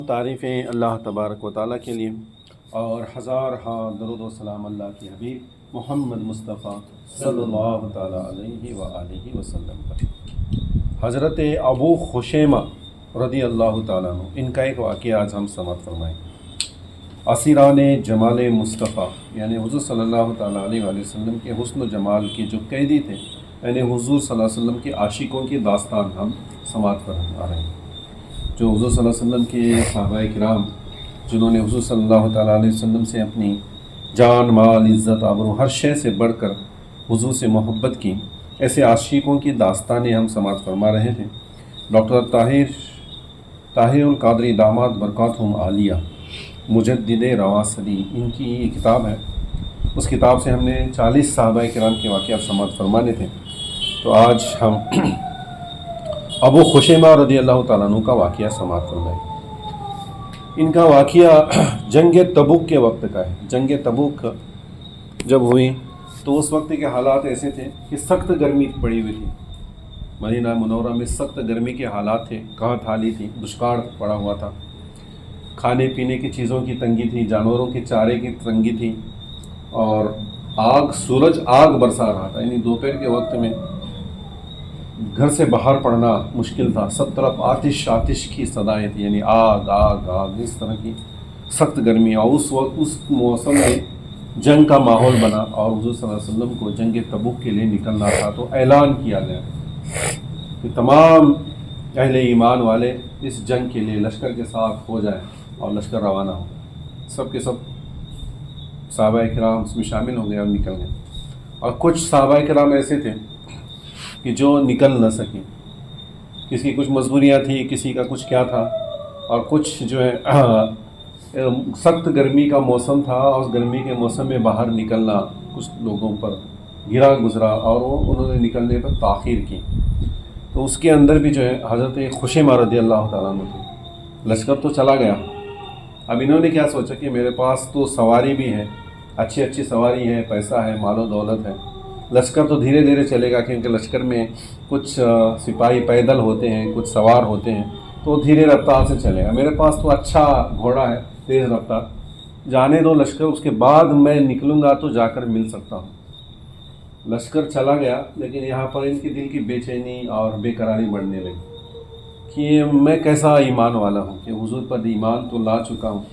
تعریفیں اللہ تبارک و تعالیٰ کے لیے اور ہزار درود و سلام اللہ کے حبیب محمد مصطفیٰ صلی اللہ تعالیٰ علیہ وآلہ وسلم پر۔ حضرت ابو خشیمہ رضی اللہ تعالیٰ عنہ، ان کا ایک واقعہ آج ہم سماعت فرمائیں۔ اسیران جمال مصطفیٰ یعنی حضور صلی اللہ تعالیٰ علیہ وآلہ وسلم کے حسن و جمال کے جو قیدی تھے، یعنی حضور صلی اللہ علیہ وسلم کے عاشقوں کی داستان ہم سماعت فرما رہے ہیں۔ جو حضور صلی اللہ علیہ وسلم کے صحابہ کرام، جنہوں نے حضور صلی اللہ تعالیٰ علیہ وسلم سے اپنی جان، مال، عزت، آبرو ہر شے سے بڑھ کر حضور سے محبت کی، ایسے عاشقوں کی داستانیں ہم سماعت فرما رہے تھے۔ ڈاکٹر طاہر القادری داماد برکاتہم عالیہ، مجدد رواں صدی، ان کی یہ کتاب ہے۔ اس کتاب سے ہم نے 40 صحابہ کرام کے واقعات سماعت فرمانے تھے، تو آج ہم ابو خشیمہ رضی اللہ تعالیٰ عنہ کا واقعہ سماعت فرمائیں۔ ان کا واقعہ جنگ تبوک کے وقت کا ہے۔ جنگ تبوک جب ہوئی تو اس وقت کے حالات ایسے تھے کہ سخت گرمی پڑی ہوئی تھی، مدینہ منورہ میں سخت گرمی کے حالات تھے، قحط حالی تھی، دشکار پڑا ہوا تھا، کھانے پینے کی چیزوں کی تنگی تھی، جانوروں کے چارے کی تنگی تھی، اور سورج آگ برسا رہا تھا، یعنی دوپہر کے وقت میں گھر سے باہر پڑنا مشکل تھا، سب طرف آتش کی صدائیں تھیں، یعنی آگ آگ آگ، اس طرح کی سخت گرمی۔ اور اس موسم میں جنگ کا ماحول بنا اور حضور صلی اللہ علیہ وسلم کو جنگ تبوک کے لیے نکلنا تھا، تو اعلان کیا گیا کہ تمام اہل ایمان والے اس جنگ کے لیے لشکر کے ساتھ ہو جائیں اور لشکر روانہ ہو۔ سب کے سب صحابہ کرام اس میں شامل ہو گئے اور نکل گئے، اور کچھ صحابہ کرام ایسے تھے کہ جو نکل نہ سکیں، کسی کی کچھ مجبوریاں تھیں، کسی کا کچھ کیا تھا، اور کچھ جو ہے سخت گرمی کا موسم تھا، اور اس گرمی کے موسم میں باہر نکلنا کچھ لوگوں پر گزرا اور انہوں نے نکلنے پر تاخیر کی۔ تو اس کے اندر بھی جو ہے حضرت خشیمہ رضی اللہ تعالیٰ عنہ تھے۔ لشکر تو چلا گیا، اب انہوں نے کیا سوچا کہ میرے پاس تو سواری بھی ہے، اچھی سواری ہے، پیسہ ہے، مال و دولت ہے، لشکر تو دھیرے دھیرے چلے گا، کیونکہ لشکر میں کچھ سپاہی پیدل ہوتے ہیں، کچھ سوار ہوتے ہیں، تو دھیرے رفتار سے چلے گا۔ میرے پاس تو اچھا گھوڑا ہے، تیز رفتار، جانے دو لشکر، اس کے بعد میں نکلوں گا تو جا کر مل سکتا ہوں۔ لشکر چلا گیا، لیکن یہاں پر ان کے دل کی بے چینی اور بے قراری بڑھنے لگی کہ میں کیسا ایمان والا ہوں کہ حضور پر ایمان تو لا چکا ہوں،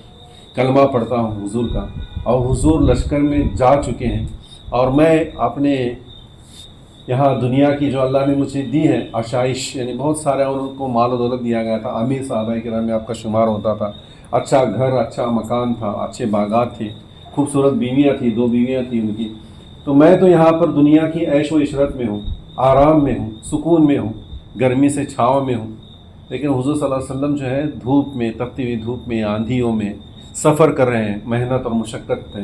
کلمہ پڑھتا ہوں حضور کا، اور حضور لشکر میں جا چکے ہیں، اور میں اپنے یہاں دنیا کی جو اللہ نے مجھے دی ہے آشائش، یعنی بہت سارے ان کو مال و دولت دیا گیا تھا، امیر صحابہ کرام میں آپ کا شمار ہوتا تھا، اچھا گھر، اچھا مکان تھا، اچھے باغات تھے، خوبصورت بیویاں تھیں، 2 بیویاں تھیں ان کی، تو میں تو یہاں پر دنیا کی عیش و عشرت میں ہوں، آرام میں ہوں، سکون میں ہوں، گرمی سے چھاؤں میں ہوں، لیکن حضور صلی اللہ علیہ وسلم جو ہے دھوپ میں، تپتی ہوئی دھوپ میں، آندھیوں میں سفر کر رہے ہیں، محنت اور مشقت ہے،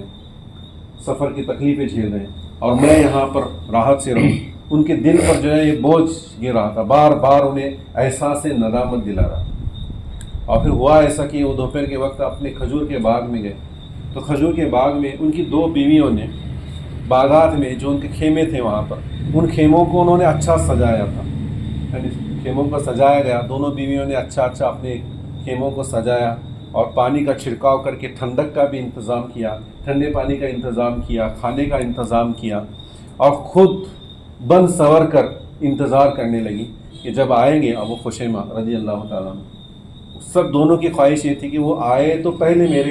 سفر کی تکلیفیں جھیل رہے ہیں، اور میں یہاں پر راحت سے رہوں۔ ان کے دل پر جو ہے یہ بوجھ گر رہا تھا، بار بار انہیں احساس ندامت دلا رہا۔ اور پھر ہوا ایسا کہ وہ دوپہر کے وقت اپنے کھجور کے باغ میں گئے، تو کھجور کے باغ میں ان کی 2 بیویوں نے باغات میں جو ان کے خیمے تھے وہاں پر، ان خیموں کو انہوں نے اچھا سجایا تھا، یعنی خیموں کو سجایا گیا، دونوں بیویوں نے اچھا اپنے خیموں کو سجایا، اور پانی کا چھڑکاؤ کر کے ٹھنڈک کا بھی انتظام کیا، ٹھنڈے پانی کا انتظام کیا، کھانے کا انتظام کیا، اور خود بن سور کر انتظار کرنے لگی کہ جب آئیں گے ابو خشیمہ رضی اللہ تعالیٰ عنہ۔ سب دونوں کی خواہش یہ تھی کہ وہ آئے تو پہلے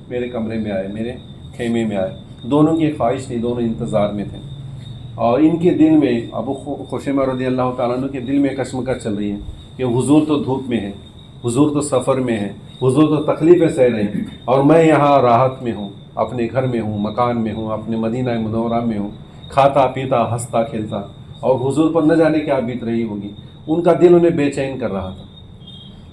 میرے کمرے میں آئے، میرے خیمے میں آئے، دونوں کی خواہش تھی، دونوں انتظار میں تھے، اور ان کے دل میں، ابو خشیمہ رضی اللہ تعالیٰ عنہ کے دل میں کشمکش چل رہی ہے کہ حضور تو دھوپ میں ہے، حضور تو سفر میں ہے، حضور تو تکلیفیں سہ رہے ہیں، اور میں یہاں راحت میں ہوں، اپنے گھر میں ہوں، مکان میں ہوں، اپنے مدینہ منورہ میں ہوں، کھاتا پیتا ہنستا کھیلتا، اور حضور پر نہ جانے کیا بیت رہی ہوگی۔ ان کا دل انہیں بے چین کر رہا تھا،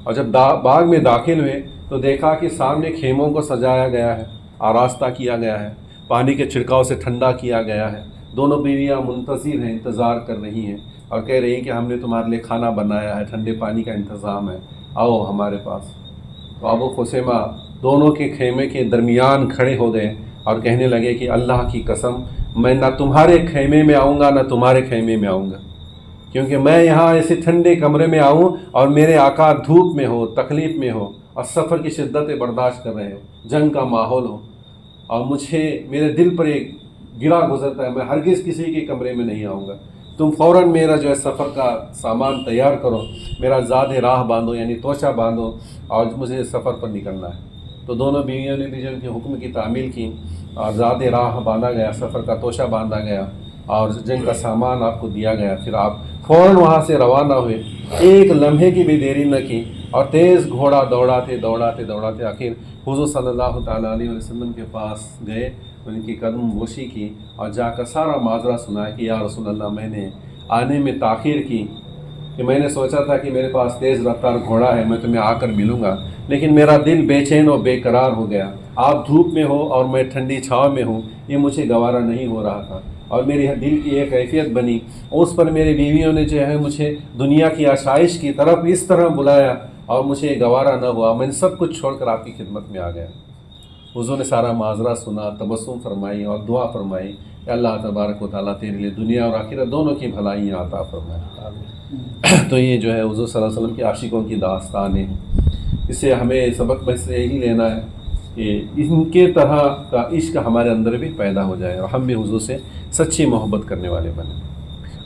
اور جب باغ میں داخل ہوئے تو دیکھا کہ سامنے خیموں کو سجایا گیا ہے، آراستہ کیا گیا ہے، پانی کے چھڑکاؤ سے ٹھنڈا کیا گیا ہے، دونوں بیویاں منتظر ہیں، انتظار کر رہی ہیں، اور کہہ رہی ہیں کہ ہم نے تمہارے لیے کھانا بنایا ہے، ٹھنڈے پانی کا انتظام ہے، آؤ ہمارے پاس۔ تو ابو خشیمہ دونوں کے خیمے کے درمیان کھڑے ہو گئے اور کہنے لگے کہ اللہ کی قسم، میں نہ تمہارے خیمے میں آؤں گا، نہ تمہارے خیمے میں آؤں گا، کیونکہ میں یہاں ایسے ٹھنڈے کمرے میں آؤں اور میرے آقا دھوپ میں ہو، تکلیف میں ہو، اور سفر کی شدتیں برداشت کر رہے ہو، جنگ کا ماحول ہو، اور مجھے میرے دل پر ایک گرا گزرتا ہے، میں ہرگز کسی کے کمرے میں نہیں آؤں گا، تم فوراً میرا جو ہے سفر کا سامان تیار کرو، میرا زاد راہ باندھو یعنی توشہ باندھو، اور مجھے سفر پر نکلنا ہے۔ تو دونوں بیویوں نے بھی جو ان کے حکم کی تعمیل کی اور زاد راہ باندھا گیا، سفر کا توشہ باندھا گیا اور جنگ کا سامان آپ کو دیا گیا۔ پھر آپ فوراً وہاں سے روانہ ہوئے، ایک لمحے کی بھی دیری نہ کی، اور تیز گھوڑا دوڑاتے آخر حضور صلی اللہ تعالیٰ علیہ وسلم کے پاس گئے، ان کی قدم بوسی کی اور جا کر سارا معذرہ سنایا کہ یا رسول اللہ، میں نے آنے میں تاخیر کی، کہ میں نے سوچا تھا کہ میرے پاس تیز رفتار گھوڑا ہے، میں تمہیں آ کر ملوں گا، لیکن میرا دل بے چین و بے قرار ہو گیا، آپ دھوپ میں ہو اور میں ٹھنڈی چھاؤں میں ہوں، یہ مجھے گوارا نہیں ہو رہا تھا، اور میری دل کی ایک کیفیت بنی، اس پر میری بیویوں نے جو ہے مجھے دنیا کی آسائش کی طرف اس طرح بلایا اور مجھے گوارا نہ ہوا، میں نے سب کچھ چھوڑ کر آپ کی خدمت میں آ گیا۔ حضور نے سارا معذرہ سنا، تبسم فرمائی اور دعا فرمائی کہ اللہ تبارک و تعالیٰ تیرے لیے دنیا اور آخرت دونوں کی بھلائیاں عطا فرمائے۔ تو یہ جو ہے حضور صلی اللہ علیہ وسلم کے عاشقوں کی داستانیں ہیں، اس سے ہمیں سبق بس یہی لینا ہے کہ ان کے طرح کا عشق ہمارے اندر بھی پیدا ہو جائے اور ہم بھی حضور سے سچی محبت کرنے والے بنیں۔